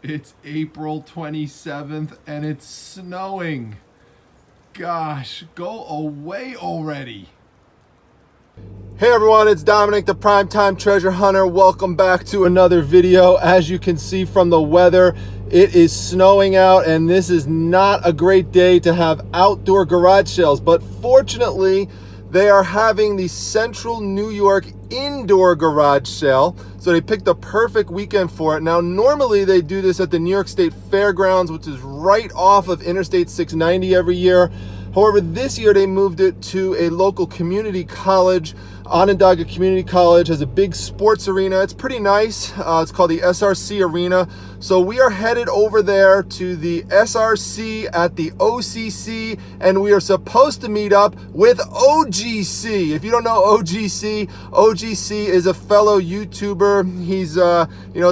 It's April 27th and it's snowing. Gosh, go away already. Hey everyone, it's Dominic, the Primetime Treasure Hunter. Welcome back to another video. As you can see from the weather, it is snowing out and this is not a great day to have outdoor garage sales, but fortunately, they are having the Central New York indoor garage sale. So they picked the perfect weekend for it. Now, normally they do this at the New York State Fairgrounds, which is right off of Interstate 690 every year. However, this year they moved it to a local community college. Onondaga Community College has a big sports arena. It's pretty nice. It's called the SRC Arena. So we are headed over there to the SRC at the OCC, and we are supposed to meet up with OGC. If you don't know OGC, OGC is a fellow YouTuber. He's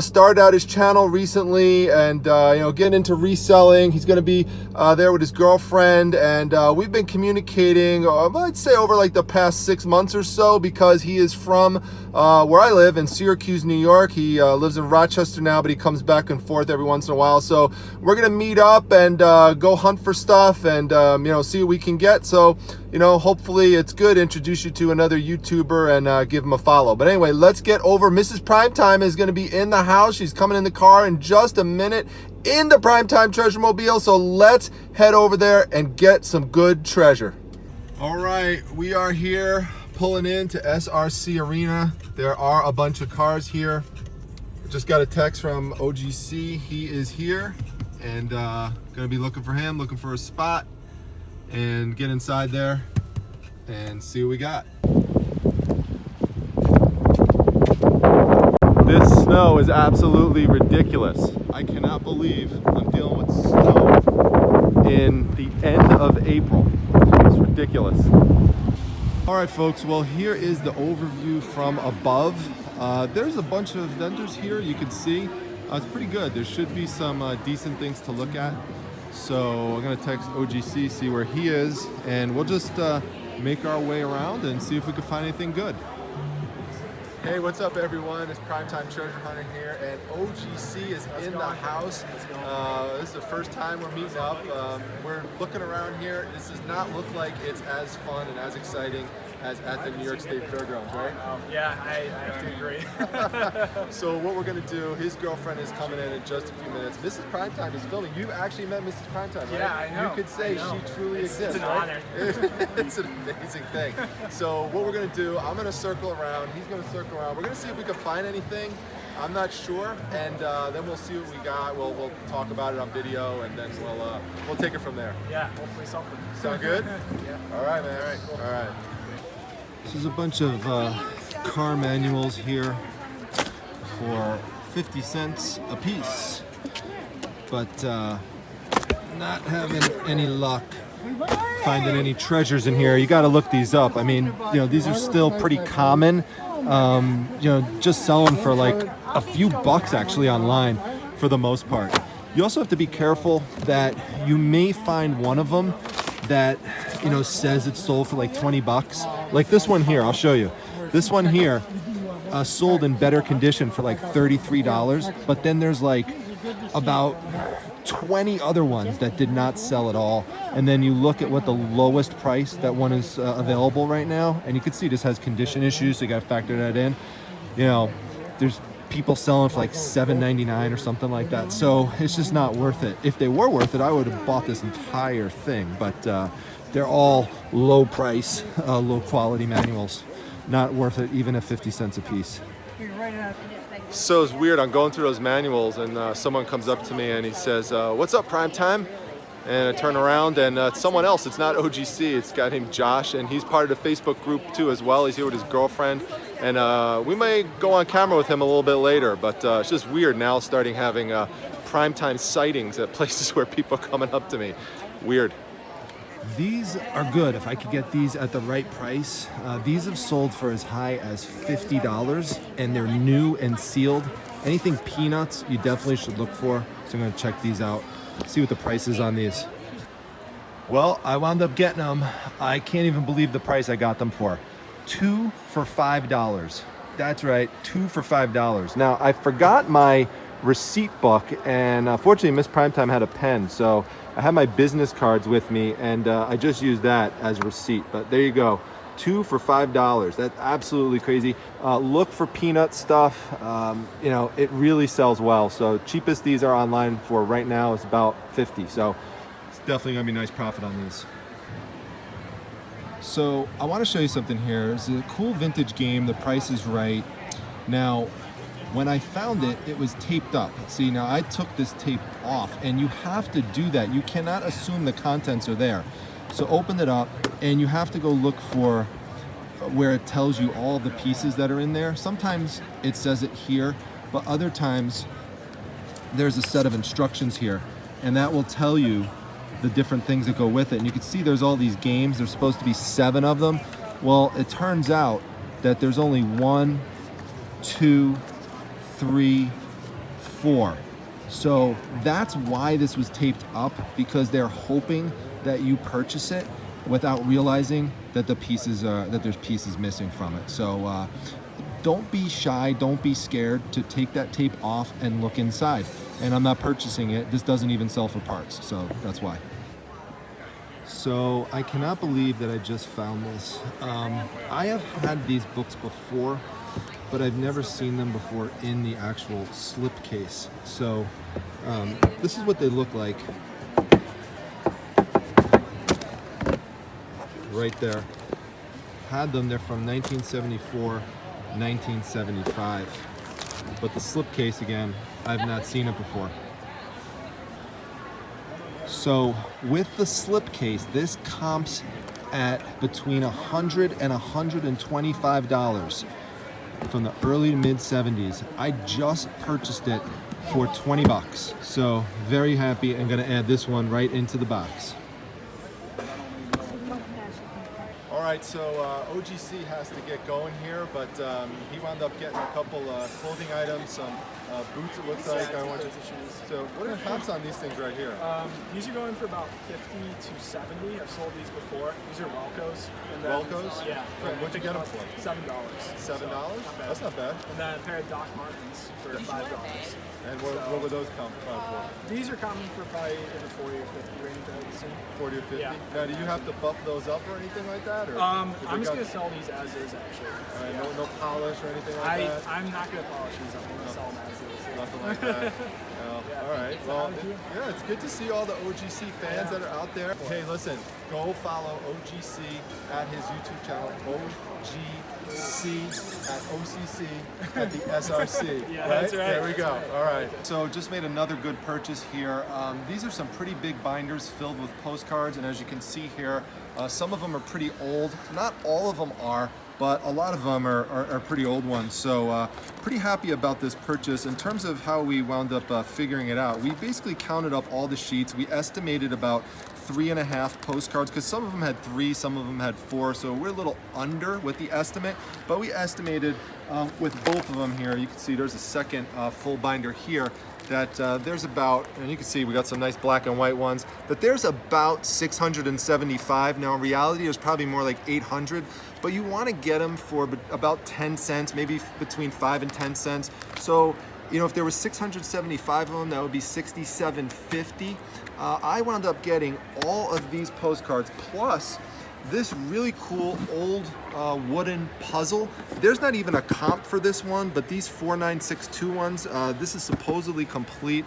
started out his channel recently and getting into reselling. He's going to be there with his girlfriend, and we've been communicating, I'd say over like the past 6 months or so, because he is from where I live in Syracuse, New York. He lives in Rochester now, but he comes back and forth every once in a while. So we're gonna meet up and go hunt for stuff and see what we can get. So hopefully it's good. Introduce you to another YouTuber and give him a follow. But anyway, let's get over. Mrs. Primetime is gonna be in the house. She's coming in the car in just a minute in the Primetime Treasure Mobile. So let's head over there and get some good treasure. All right, we are here pulling into SRC Arena. There are a bunch of cars here. Just got a text from OGC. He is here and gonna be looking for him, looking for a spot, and get inside there and see what we got. This snow is absolutely ridiculous. I cannot believe I'm dealing with snow in the end of April. It's ridiculous. All right, folks, well, here is the overview from above. There's a bunch of vendors here, you can see. It's pretty good. There should be some decent things to look at. So I'm gonna text OGC, see where he is, and we'll just make our way around and see if we can find anything good. Hey, what's up everyone? It's Primetime Treasure Hunter here, and OGC is in the house. This is the first time we're meeting up. We're looking around here. This does not look like it's as fun and as exciting as at the New York State Fairgrounds, right? Yeah, I have to agree. So what we're gonna do, his girlfriend is coming in just a few minutes. Mrs. Primetime is filming. You've actually met Mrs. Primetime, right? Yeah, I know. You could say she truly exists, It's an right? honor. It's an amazing thing. So what we're gonna do, I'm gonna circle around, he's gonna circle around. We're gonna see if we can find anything. I'm not sure, and then we'll see what we got. We'll talk about it on video, and then we'll take it from there. Yeah, hopefully something. Sound good? Yeah. All right, man. All right. Cool. All right. There's a bunch of car manuals here for 50 cents a piece, but not having any luck finding any treasures in here. You got to look these up. I mean, these are still pretty common. Just selling for like a few bucks actually online for the most part. You also have to be careful that you may find one of them that says it's sold for like 20 bucks. Like this one here, I'll show you. This one here sold in better condition for like $33, but then there's like about 20 other ones that did not sell at all. And then you look at what the lowest price that one is available right now, and you can see this has condition issues, so you got to factor that in. There's people selling for like $7.99 or something like that, so it's just not worth it. If they were worth it, I would have bought this entire thing, but they're all low price, low quality manuals. Not worth it, even at 50 cents a piece. So it's weird, I'm going through those manuals and someone comes up to me and he says, what's up, Primetime? And I turn around and it's someone else. It's not OGC, it's a guy named Josh, and he's part of the Facebook group too as well. He's here with his girlfriend, and we may go on camera with him a little bit later, but it's just weird now starting having Primetime sightings at places where people are coming up to me. Weird. These are good if I could get these at the right price. These have sold for as high as $50 and they're new and sealed. Anything peanuts you definitely should look for. So I'm gonna check these out, see what the price is on these. Well, I wound up getting them. I can't even believe the price I got them for. 2 for $5. That's right, 2 for $5. Now, I forgot my receipt book, and fortunately Miss Primetime had a pen, so I had my business cards with me, and I just used that as a receipt. But there you go, 2 for $5. That's absolutely crazy. Look for peanut stuff. You know, it really sells well. So cheapest these are online for right now is about 50. So it's definitely gonna be a nice profit on these. So I want to show you something here. It's a cool vintage game. The price is right. Now, when I found it, it was taped up. See, now I took this tape off, and you have to do that. You cannot assume the contents are there. So open it up, and you have to go look for where it tells you all the pieces that are in there. Sometimes it says it here, but other times there's a set of instructions here, and that will tell you the different things that go with it. And you can see there's all these games. There's supposed to be 7 of them. Well, it turns out that there's only 1, 2, 3, 4. So that's why this was taped up, because they're hoping that you purchase it without realizing that the pieces that there's pieces missing from it. So don't be shy, don't be scared to take that tape off and look inside. And I'm not purchasing it. This doesn't even sell for parts, so that's why. So I cannot believe that I just found this. I have had these books before, but I've never seen them before in the actual slipcase. So this is what they look like. Right there. Had them, they're from 1974, 1975. But the slipcase, again, I've not seen it before. So with the slipcase, this comps at between $100 and $125 from the early to mid 70s. I just purchased it for 20 bucks. So very happy. I'm gonna add this one right into the box. All right, so OGC has to get going here, but he wound up getting a couple clothing items, some boots it looks like. So what are the comps on these things right here? These are going for about 50 to 70. I've sold these before. These are Welcos. Welcos? Yeah. What'd you get them for? $7. $7? That's not bad. And then a pair of Doc Martens for $5. And what would those come for? These are coming for probably in the 40 or 50 range, I would assume. 40 or 50? Yeah. Now, do you have to buff those up or anything like that? Or I'm just going to sell these as is, actually. All right, no polish or anything like that? I'm not going to polish these. I'm going to sell them as is. Nothing like that? No. Yeah, all right. Well, yeah, it's good to see all the OGC fans that are out there. Hey, listen, go follow OGC at his YouTube channel, OGC at OCC at the SRC. Yeah, right? that's right. There we go. Right. All right. So just made another good purchase here. These are some pretty big binders filled with postcards, and as you can see here, some of them are pretty old. Not all of them are, but a lot of them are pretty old ones. So pretty happy about this purchase. In terms of how we wound up figuring it out, we basically counted up all the sheets. We estimated about 3.5 postcards, because some of them had 3, some of them had 4, so we're a little under with the estimate, but we estimated with both of them here. You can see there's a second full binder here, that there's about, and you can see we got some nice black and white ones, that there's about 675. Now in reality there's probably more like 800, but you want to get them for about 10 cents, maybe between 5 and 10 cents. So you know, if there was 675 of them, that would be $67.50. I wound up getting all of these postcards plus this really cool old wooden puzzle. There's not even a comp for this one, but these 4962 ones, this is supposedly complete.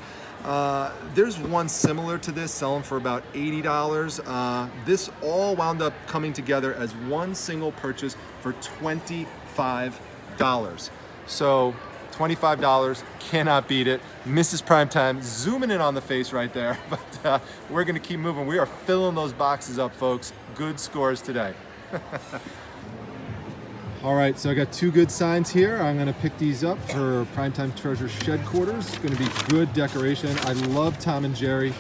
There's one similar to this selling for about $80. This all wound up coming together as one single purchase for $25. So $25, cannot beat it. Mrs. Primetime zooming in on the face right there, but we're gonna keep moving. We are filling those boxes up, folks. Good scores today. All right, so I got 2 good signs here. I'm gonna pick these up for Primetime Treasure Shed Quarters. It's gonna be good decoration. I love Tom and Jerry,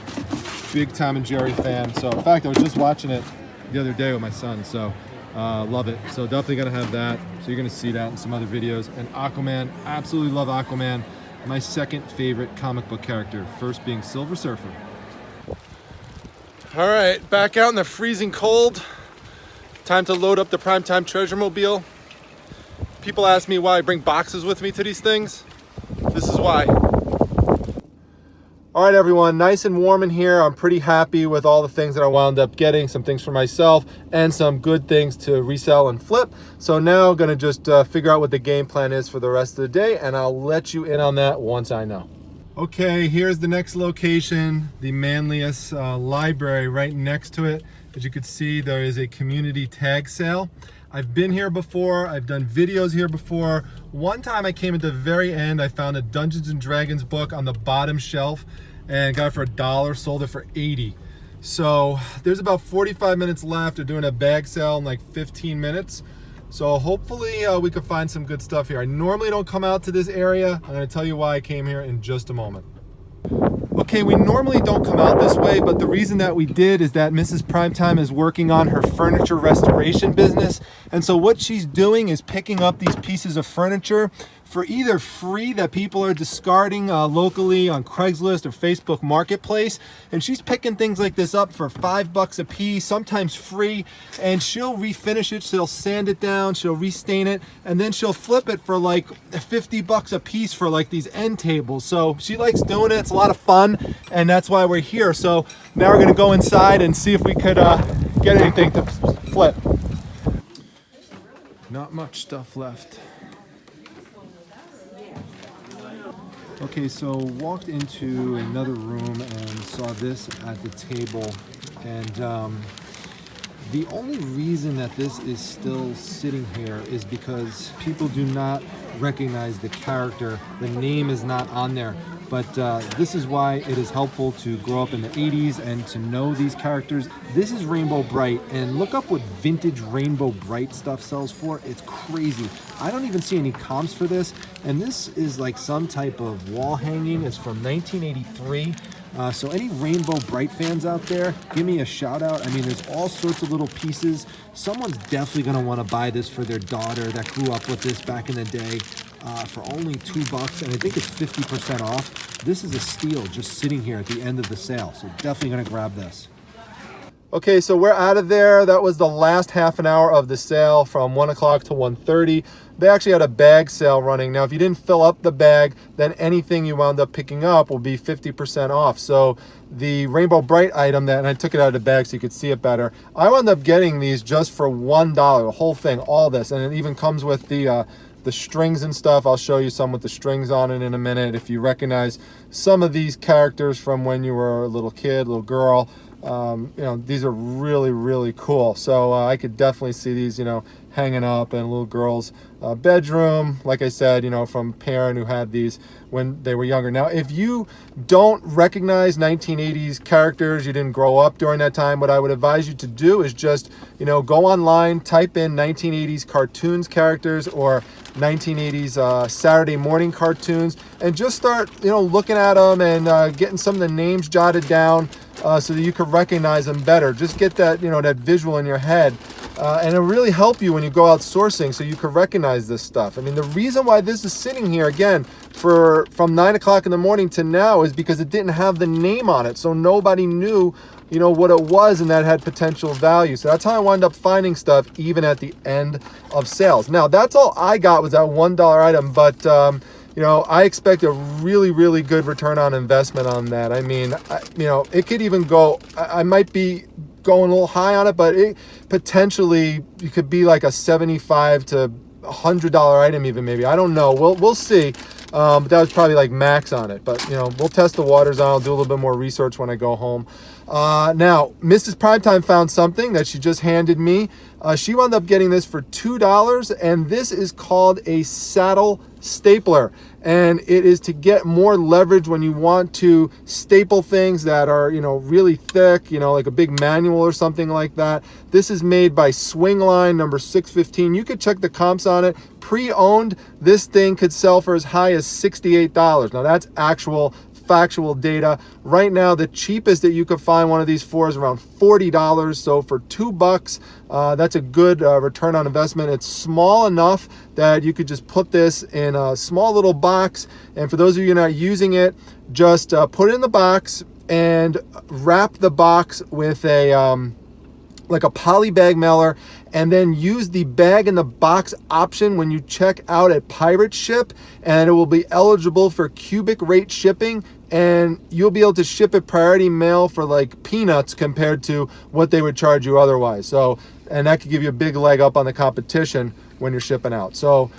big Tom and Jerry fan. So in fact, I was just watching it the other day with my son, so love it. So definitely gonna have that. So you're gonna see that in some other videos. And Aquaman, absolutely love Aquaman. My second favorite comic book character, first being Silver Surfer. All right, back out in the freezing cold. Time to load up the Primetime Treasure Mobile. People ask me why I bring boxes with me to these things. This is why. All right, everyone, nice and warm in here. I'm pretty happy with all the things that I wound up getting, some things for myself and some good things to resell and flip. So now I'm gonna just figure out what the game plan is for the rest of the day, and I'll let you in on that once I know. Okay, here's the next location, the Manlius library right next to it. As you can see, there is a community tag sale. I've been here before, I've done videos here before. One time I came at the very end, I found a Dungeons and Dragons book on the bottom shelf and got it for $1, sold it for $80. So there's about 45 minutes left. They're doing a bag sale in like 15 minutes. So hopefully we can find some good stuff here. I normally don't come out to this area. I'm gonna tell you why I came here in just a moment. Okay, we normally don't come out this way, but the reason that we did is that Mrs. Primetime is working on her furniture restoration business. And so what she's doing is picking up these pieces of furniture for either free that people are discarding locally on Craigslist or Facebook Marketplace. And she's picking things like this up for $5 a piece, sometimes free, and she'll refinish it, she'll sand it down, she'll restain it, and then she'll flip it for like $50 a piece for like these end tables. So she likes doing it, it's a lot of fun, and that's why we're here. So now we're gonna go inside and see if we could get anything to flip. Not much stuff left. Okay, so walked into another room and saw this at the table, and the only reason that this is still sitting here is because people do not recognize the character. The name is not on there, but this is why it is helpful to grow up in the 80s and to know these characters. This is Rainbow Brite, and look up what vintage Rainbow Brite stuff sells for. It's crazy. I don't even see any comps for this, and this is like some type of wall hanging. It's from 1983. So any Rainbow Brite fans out there, give me a shout out. I mean, there's all sorts of little pieces. Someone's definitely gonna wanna buy this for their daughter that grew up with this back in the day for only $2, and I think it's 50% off. This is a steal just sitting here at the end of the sale, so definitely gonna grab this. Okay, so we're out of there. That was the last half an hour of the sale from 1 o'clock to 1:30. They actually had a bag sale running. Now, if you didn't fill up the bag, then anything you wound up picking up will be 50% off. So the Rainbow Brite item that, and I took it out of the bag so you could see it better, I wound up getting these just for $1, the whole thing, all this. And it even comes with the strings and stuff. I'll show you some with the strings on it in a minute. If you recognize some of these characters from when you were a little kid, little girl, you know, these are really, really cool. So I could definitely see these, you know, hanging up in a little girl's bedroom, like I said, you know, from a parent who had these when they were younger. Now, if you don't recognize 1980s characters, you didn't grow up during that time, what I would advise you to do is just, you know, go online, type in 1980s cartoons characters or 1980s Saturday morning cartoons, and just start, you know, looking at them and getting some of the names jotted down so that you can recognize them better. Just get that, you know, that visual in your head. And it'll really help you when you go out sourcing so you can recognize this stuff. I mean, the reason why this is sitting here, again, from 9 o'clock in the morning to now is because it didn't have the name on it. So nobody knew, you know, what it was, and that had potential value. So that's how I wound up finding stuff even at the end of sales. Now, that's all I got was that $1 item, but you know, I expect a really, really good return on investment on that. I mean, you know, it could even go, I might be going a little high on it, but it potentially, it could be like a $75 to $100 item even, maybe. I don't know. We'll see. But that was probably like max on it. But, you know, we'll test the waters on. I'll do a little bit more research when I go home. Now, Mrs. Primetime found something that she just handed me. She wound up getting this for $2, and this is called a saddle stapler. And it is to get more leverage when you want to staple things that are, you know, really thick, you know, like a big manual or something like that. This is made by Swingline number 615. You could check the comps on it. Pre-owned, this thing could sell for as high as $68. Now that's actual factual data. Right now, the cheapest that you could find one of these for is around $40. So for $2, that's a good return on investment. It's small enough that you could just put this in a small little box. And for those of you not using it, just put it in the box and wrap the box with a like a poly bag mailer, and then use the bag in the box option when you check out at Pirate Ship, and it will be eligible for cubic rate shipping, and you'll be able to ship it priority mail for like peanuts compared to what they would charge you otherwise. So, and that could give you a big leg up on the competition when you're shipping out. So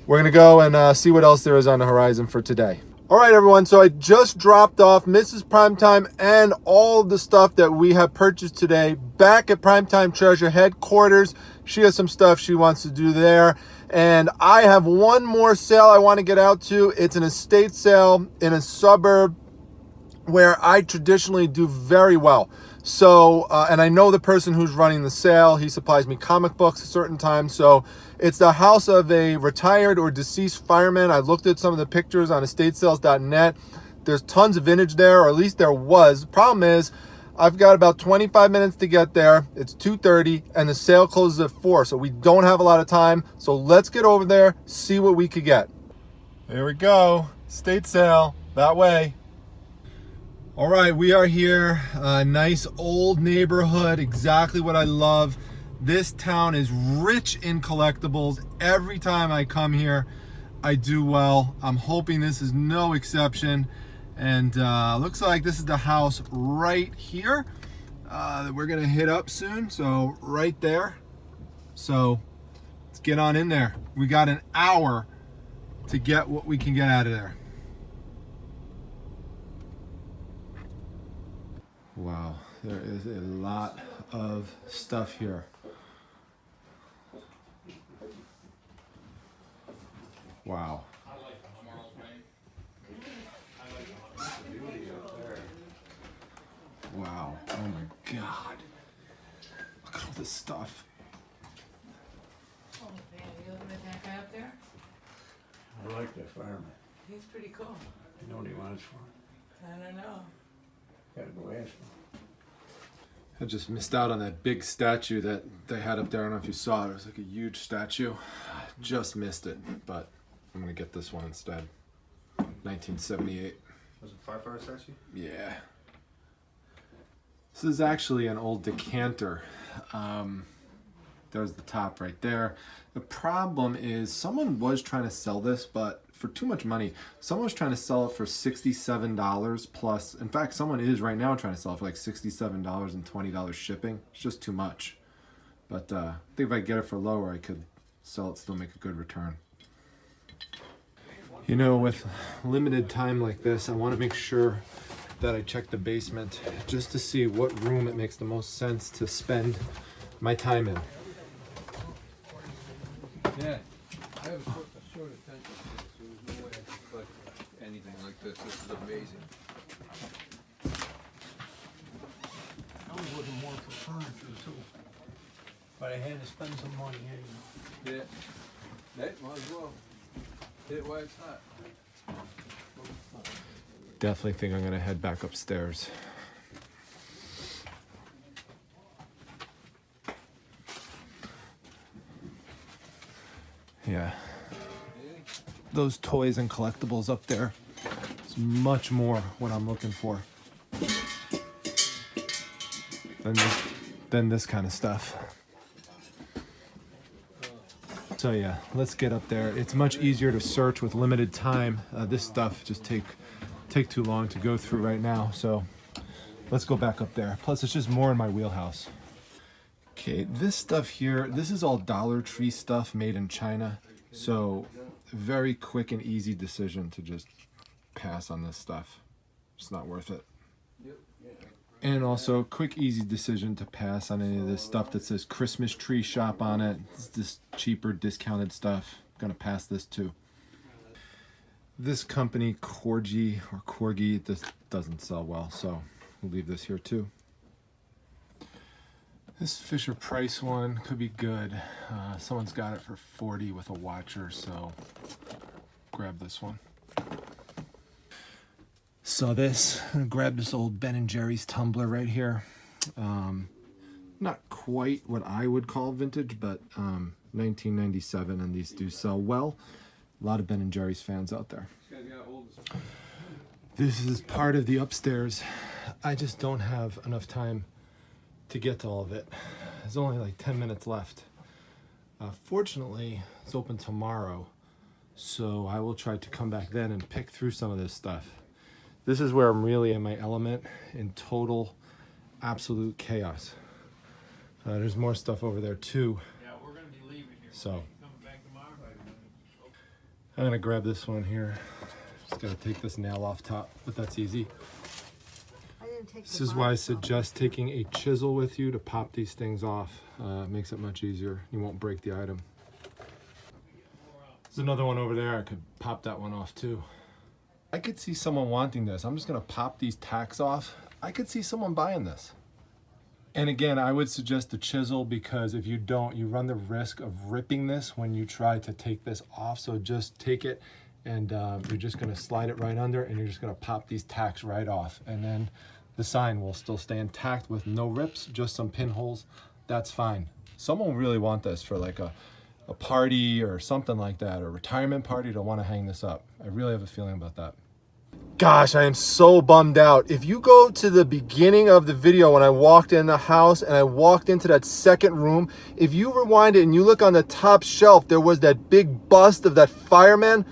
we're gonna go and see what else there is on the horizon for today. All right, everyone, so I just dropped off Mrs. Primetime and all of the stuff that we have purchased today back at Primetime Treasure headquarters. She has some stuff she wants to do there. And I have one more sale I want to get out to. It's an estate sale in a suburb where I traditionally do very well. So, and I know the person who's running the sale. He supplies me comic books at certain times. So it's the house of a retired or deceased fireman. I looked at some of the pictures on estatesales.net. There's tons of vintage there, or at least there was. The problem is I've got about 25 minutes to get there. It's 2:30 and the sale closes at 4. So we don't have a lot of time. So let's get over there, see what we could get. There we go. Estate sale that way. All right, we are here. Nice old neighborhood, exactly what I love. This town is rich in collectibles. Every time I come here, I do well. I'm hoping this is no exception. And looks like this is the house right here that we're gonna hit up soon. So right there. So let's get on in there. We got an hour to get what we can get out of there. Wow, there is a lot of stuff here. Wow. Wow, oh my God. Look at all this stuff. Oh, man, you looking at that guy up there? I like that fireman. He's pretty cool. You know what he wants for? I don't know. Gotta go ask him. I just missed out on that big statue that they had up there. I don't know if you saw it. It was like a huge statue. I just missed it, but I'm gonna get this one instead. 1978. Was it firefighter statue? Yeah. This is actually an old decanter. There's the top right there. The problem is someone was trying to sell this, but for too much money. Someone was trying to sell it for $67 plus. In fact, someone is right now trying to sell it for like $67 and $20 shipping. It's just too much. But I think if I get it for lower, I could sell it, still make a good return. You know, with limited time like this, I want to make sure that I check the basement just to see what room it makes the most sense to spend my time in. Yeah, I have a short attention span, so there's no way I can collect anything like this. This is amazing. I was looking more for furniture too. But I had to spend some money anyway. Yeah, that might as well. Hit it while it's hot. Definitely think I'm gonna head back upstairs. Yeah. Those toys and collectibles up there is much more what I'm looking for than this kind of stuff. So yeah, let's get up there. It's much easier to search with limited time. This stuff just take too long to go through right now. So let's go back up there. Plus it's just more in my wheelhouse. Okay, this stuff here, this is all Dollar Tree stuff made in China. So very quick and easy decision to just pass on this stuff. It's not worth it. And also quick, easy decision to pass on any of this stuff that says Christmas tree shop on it. It's this cheaper, discounted stuff. I'm gonna pass this too. This company, Corgi, this doesn't sell well, so we'll leave this here too. This Fisher Price one could be good. Someone's got it for 40 with a watcher, so grab this one. Saw this, grab this old Ben & Jerry's tumbler right here. Not quite what I would call vintage, but 1997, and these do sell well. A lot of Ben & Jerry's fans out there. This is part of the upstairs. I just don't have enough time to get to all of it. There's only like 10 minutes left. Fortunately, it's open tomorrow, so I will try to come back then and pick through some of this stuff. This is where I'm really in my element, in total, absolute chaos. There's more stuff over there too. Yeah, we're gonna be leaving here. So Coming back tomorrow. I'm gonna grab this one here. Just gotta take this nail off top, but that's easy. This is why I suggest taking a chisel with you to pop these things off. It makes it much easier. You won't break the item. There's another one over there. I could pop that one off too. I could see someone wanting this. I'm just gonna pop these tacks off. I could see someone buying this. And again, I would suggest the chisel, because if you don't, you run the risk of ripping this when you try to take this off. So just take it and you're just gonna slide it right under, and you're just gonna pop these tacks right off. And then the sign will still stay intact with no rips, just some pinholes. That's fine. Someone will really want this for like a party or something like that, or a retirement party. They'll want to hang this up. I really have a feeling about that. Gosh, I am so bummed out. If you go to the beginning of the video when I walked in the house and I walked into that second room, if you rewind it and you look on the top shelf, there was that big bust of that fireman.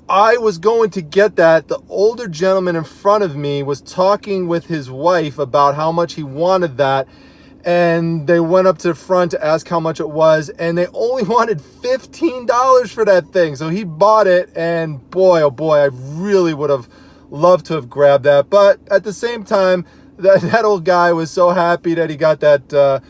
I was going to get that. The older gentleman in front of me was talking with his wife about how much he wanted that, and they went up to the front to ask how much it was, and they only wanted $15 for that thing. So he bought it, and boy, oh boy, I really would have loved to have grabbed that. But at the same time, that old guy was so happy that he got that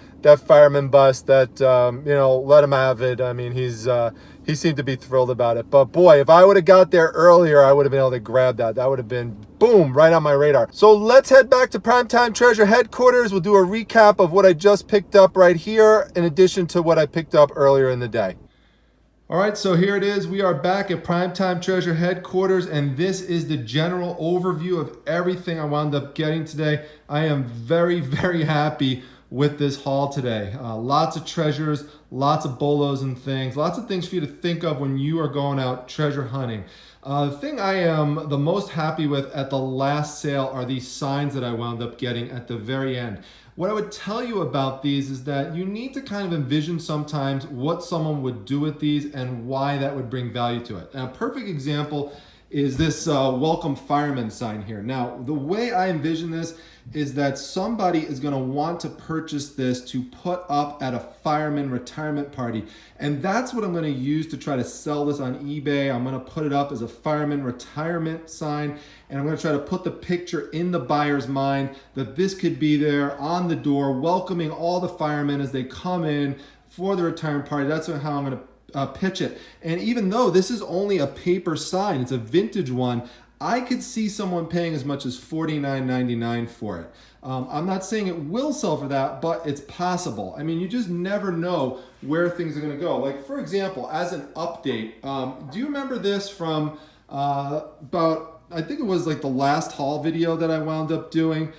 fireman bust that, you know, let him have it. I mean, he seemed to be thrilled about it. But boy, if I would have got there earlier, I would have been able to grab that. That would have been, boom, right on my radar. So let's head back to Primetime Treasure headquarters. We'll do a recap of what I just picked up right here, in addition to what I picked up earlier in the day. All right, so here it is. We are back at Primetime Treasure headquarters, and this is the general overview of everything I wound up getting today. I am very, very happy with this haul today. Lots of treasures, lots of bolos and things, lots of things for you to think of when you are going out treasure hunting. The thing I am the most happy with at the last sale are these signs that I wound up getting at the very end. What I would tell you about these is that you need to kind of envision sometimes what someone would do with these and why that would bring value to it. And a perfect example is this welcome fireman sign here. Now, the way I envision this is that somebody is going to want to purchase this to put up at a fireman retirement party. And that's what I'm going to use to try to sell this on eBay. I'm going to put it up as a fireman retirement sign, and I'm going to try to put the picture in the buyer's mind that this could be there on the door, welcoming all the firemen as they come in for the retirement party. That's how I'm going to pitch it. And even though this is only a paper sign, it's a vintage one, I could see someone paying as much as $49.99 for it. I'm not saying it will sell for that, but it's possible. I mean, you just never know where things are going to go. Like, for example, as an update, do you remember this from about, I think it was like the last haul video that I wound up doing?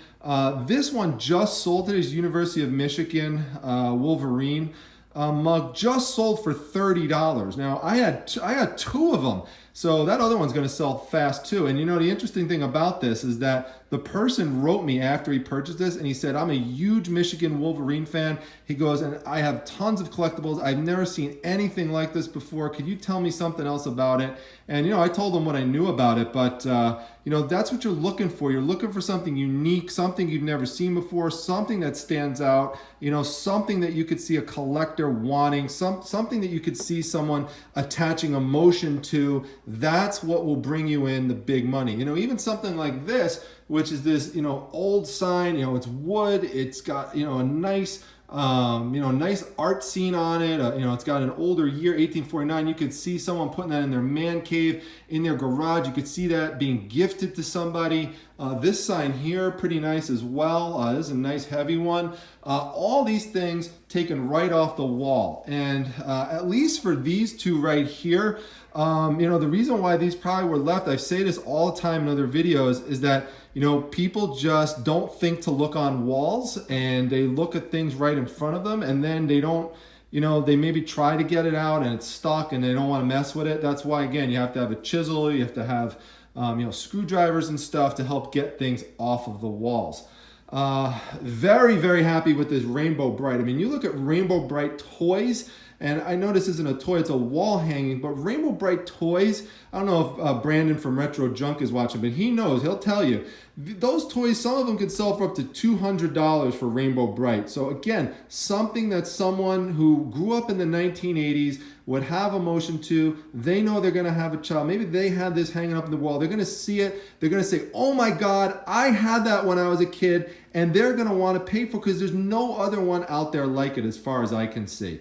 This one just sold today, University of Michigan Wolverine mug, just sold for $30. Now I got two of them, so that other one's going to sell fast too. And you know, the interesting thing about this is that the person wrote me after he purchased this, and he said, I'm a huge Michigan Wolverine fan. He goes, and I have tons of collectibles. I've never seen anything like this before. Could you tell me something else about it? And you know, I told him what I knew about it, but you know, that's what you're looking for. You're looking for something unique, something you've never seen before, something that stands out, you know, something that you could see a collector wanting, something that you could see someone attaching emotion to. That's what will bring you in the big money. You know, even something like this, which is this, you know, old sign, you know, it's wood, it's got, you know, a nice, nice art scene on it. You know, it's got an older year, 1849. You could see someone putting that in their man cave, in their garage. You could see that being gifted to somebody. This sign here, pretty nice as well. This is a nice heavy one. All these things taken right off the wall. And at least for these two right here, you know, the reason why these probably were left, I say this all the time in other videos, is that, you know, people just don't think to look on walls, and they look at things right in front of them, and then they don't, you know, they maybe try to get it out and it's stuck and they don't want to mess with it. That's why, again, you have to have a chisel, you have to have, you know, screwdrivers and stuff to help get things off of the walls. Very, very happy with this Rainbow Brite. I mean, you look at Rainbow Brite toys, and I know this isn't a toy, it's a wall hanging, but Rainbow Brite toys, I don't know if Brandon from Retro Junk is watching, but he knows, he'll tell you. Those toys, some of them could sell for up to $200 for Rainbow Brite. So again, something that someone who grew up in the 1980s would have emotion to. They know they're gonna have a child. Maybe they had this hanging up in the wall. They're gonna see it. They're gonna say, oh my God, I had that when I was a kid. And they're gonna wanna pay for it because there's no other one out there like it as far as I can see.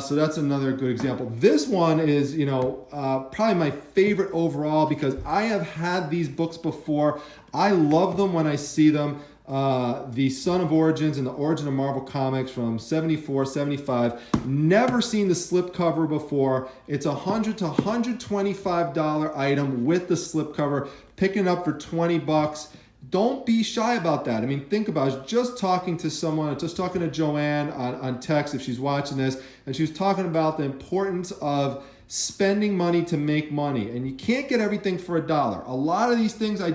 So that's another good example. This one is, probably my favorite overall because I have had these books before. I love them when I see them. The Son of Origins and the Origin of Marvel Comics from 74, 75. Never seen the slipcover before. It's a $100 to $125 item with the slipcover. Picking it up for 20 bucks. Don't be shy about that. I mean, think about it. I was just talking to someone, just talking to Joanne on text if she's watching this, and she was talking about the importance of spending money to make money. And you can't get everything for $1. A lot of these things I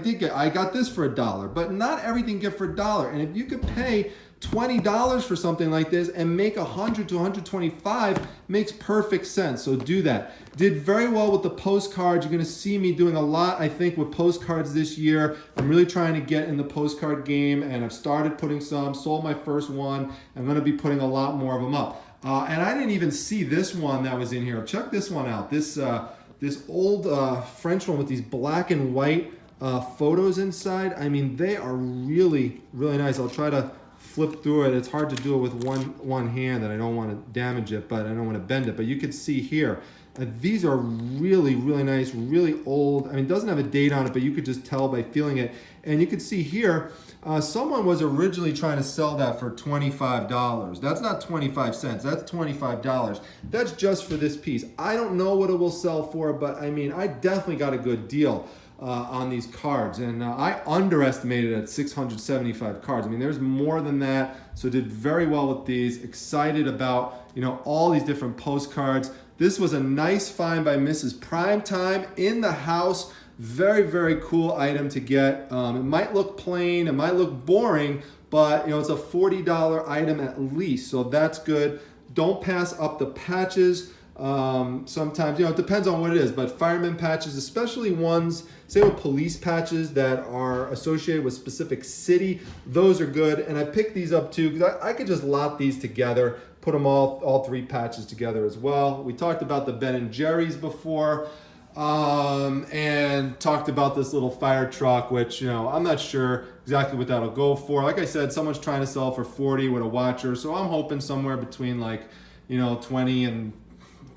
got this for $1, but not everything get for $1. And if you could pay $20 for something like this and make $100 to $125, makes perfect sense. So do that. Did very well with the postcards. You're going to see me doing a lot, I think, with postcards this year. I'm really trying to get in the postcard game, and I've started putting some, sold my first one. I'm going to be putting a lot more of them up. And I didn't even see this one that was in here. Check this one out. This old French one with these black and white photos inside. I mean, they are really, really nice. I'll try to flip through it. It's hard to do it with one hand, and I don't want to damage it, but I don't want to bend it. But you can see here, these are really, really nice, really old. I mean, it doesn't have a date on it, but you could just tell by feeling it. And you can see here, someone was originally trying to sell that for $25. That's not 25 cents, that's $25. That's just for this piece. I don't know what it will sell for, but I mean, I definitely got a good deal on these cards, and I underestimated at 675 cards. I mean, there's more than that, so did very well with these. Excited about, all these different postcards. This was a nice find by Mrs. Primetime in the house. Very, very cool item to get. It might look plain, it might look boring, but it's a $40 item at least, so that's good. Don't pass up the patches. Sometimes, it depends on what it is, but fireman patches, especially ones, say with police patches that are associated with specific city, those are good. And I picked these up too because I could just lot these together, put them all three patches together as well. We talked about the Ben and Jerry's before, and talked about this little fire truck, which, I'm not sure exactly what that'll go for. Like I said, someone's trying to sell for 40 with a watcher, so I'm hoping somewhere between 20 and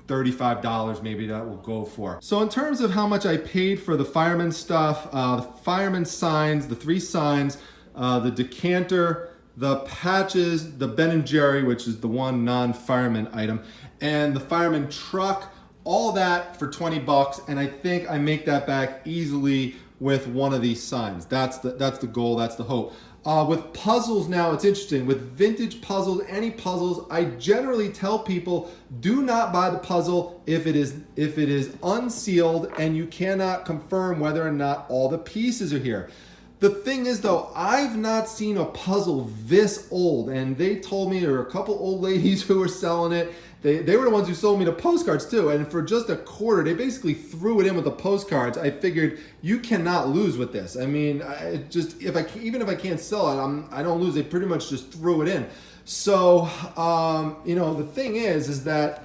$35 maybe that will go for. So in terms of how much I paid for the fireman stuff, the fireman signs, the 3 signs, the decanter, the patches, the Ben and Jerry, which is the one non-fireman item, and the fireman truck, all that for 20 bucks. And I think I make that back easily with one of these signs. That's the goal, that's the hope. With puzzles now, it's interesting. With vintage puzzles, any puzzles, I generally tell people, do not buy the puzzle if it is unsealed and you cannot confirm whether or not all the pieces are here. The thing is though, I've not seen a puzzle this old, and they told me there were a couple old ladies who were selling it. They were the ones who sold me the postcards too, and for just a quarter, they basically threw it in with the postcards. I figured you cannot lose with this. I mean, even if I can't sell it, I don't lose. They pretty much just threw it in. So, the thing is that,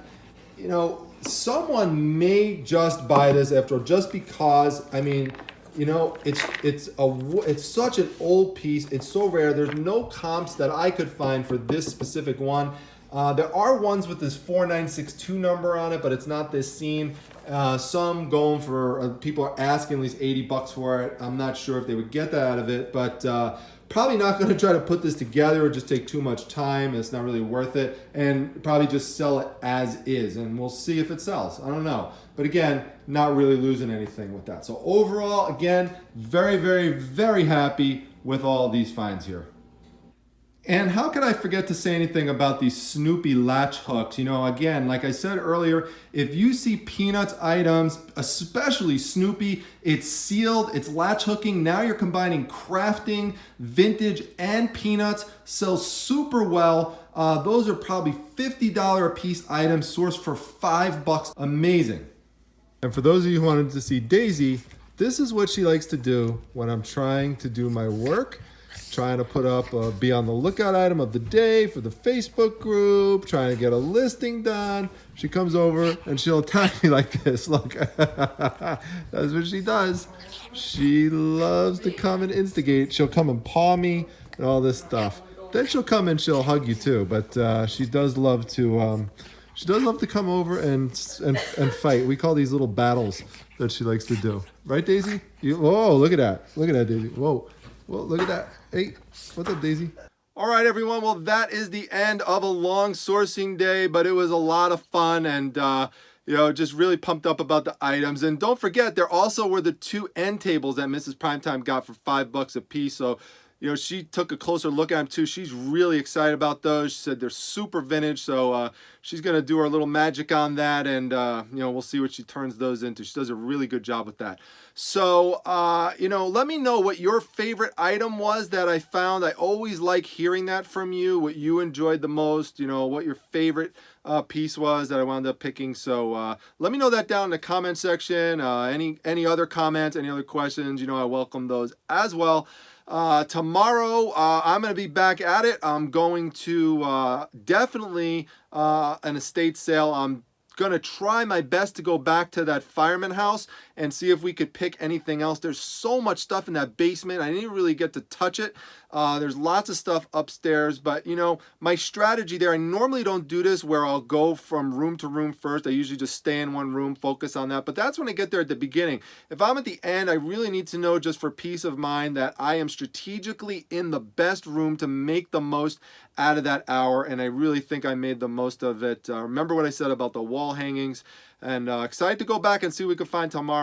someone may just buy this after all, just because, I mean, it's such an old piece. It's so rare. There's no comps that I could find for this specific one. There are ones with this 4962 number on it, but it's not this scene. Some going for, people are asking at least 80 bucks for it. I'm not sure if they would get that out of it, but probably not going to try to put this together or just take too much time. It's not really worth it, and probably just sell it as is, and we'll see if it sells. I don't know. But again, not really losing anything with that. So overall, again, very, very, very happy with all these finds here. And how could I forget to say anything about these Snoopy latch hooks? You know, again, like I said earlier, if you see Peanuts items, especially Snoopy, it's sealed, it's latch hooking. Now you're combining crafting, vintage, and Peanuts. Sells super well. Those are probably $50 a piece items sourced for $5. Amazing. And for those of you who wanted to see Daisy, this is what she likes to do when I'm trying to do my work. Trying to put up a be on the lookout item of the day for the Facebook group, trying to get a listing done. She comes over and she'll attack me like this. Look, that's what she does. She loves to come and instigate. She'll come and paw me and all this stuff. Then she'll come and she'll hug you too. But she does love to come over and fight. We call these little battles that she likes to do. Right, Daisy? Whoa, look at that. Look at that, Daisy. Whoa. Well, look at that. Hey, what's up, Daisy? All right, everyone. Well, that is the end of a long sourcing day, but it was a lot of fun and, you know, just really pumped up about the items. And don't forget, there also were the 2 end tables that Mrs. Primetime got for $5 a piece. So, you know, she took a closer look at them too. She's really excited about those. She said they're super vintage. So she's going to do her little magic on that. And, you know, we'll see what she turns those into. She does a really good job with that. So, you know, let me know what your favorite item was that I found. I always like hearing that from you, what you enjoyed the most, you know, what your favorite piece was that I wound up picking. So let me know that down in the comment section. Any other comments, any other questions, you know, I welcome those as well. Tomorrow, I'm going to be back at it. I'm going to definitely an estate sale. I'm going to try my best to go back to that Fireman house and see if we could pick anything else. There's so much stuff in that basement. I didn't really get to touch it. There's lots of stuff upstairs, but you know, my strategy there, I normally don't do this where I'll go from room to room first. I usually just stay in one room, focus on that. But that's when I get there at the beginning. If I'm at the end, I really need to know, just for peace of mind, that I am strategically in the best room to make the most out of that hour. And I really think I made the most of it. Remember what I said about the wall hangings, and excited to go back and see what we can find tomorrow.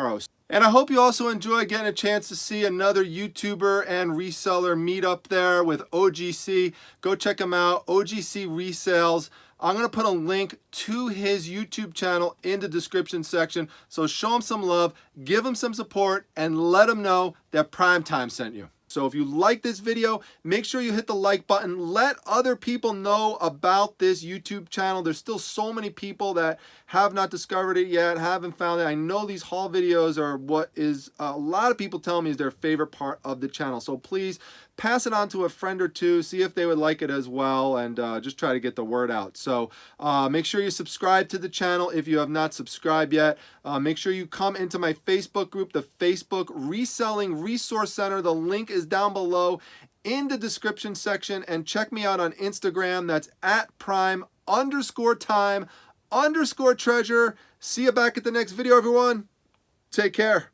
And I hope you also enjoy getting a chance to see another YouTuber and reseller meet up there with OGC. Go check him out, OGC Resales. I'm going to put a link to his YouTube channel in the description section. So show him some love, give him some support, and let him know that Primetime sent you. So if you like this video, make sure you hit the like button. Let other people know about this YouTube channel. There's still so many people that have not discovered it yet, haven't found it. I know these haul videos are what is a lot of people tell me is their favorite part of the channel. So please pass it on to a friend or two, see if they would like it as well, and just try to get the word out. So make sure you subscribe to the channel if you have not subscribed yet. Make sure you come into my Facebook group, the Facebook Reselling Resource Center. The link is down below in the description section, and check me out on Instagram. That's at prime_time_treasure. See you back at the next video, everyone. Take care.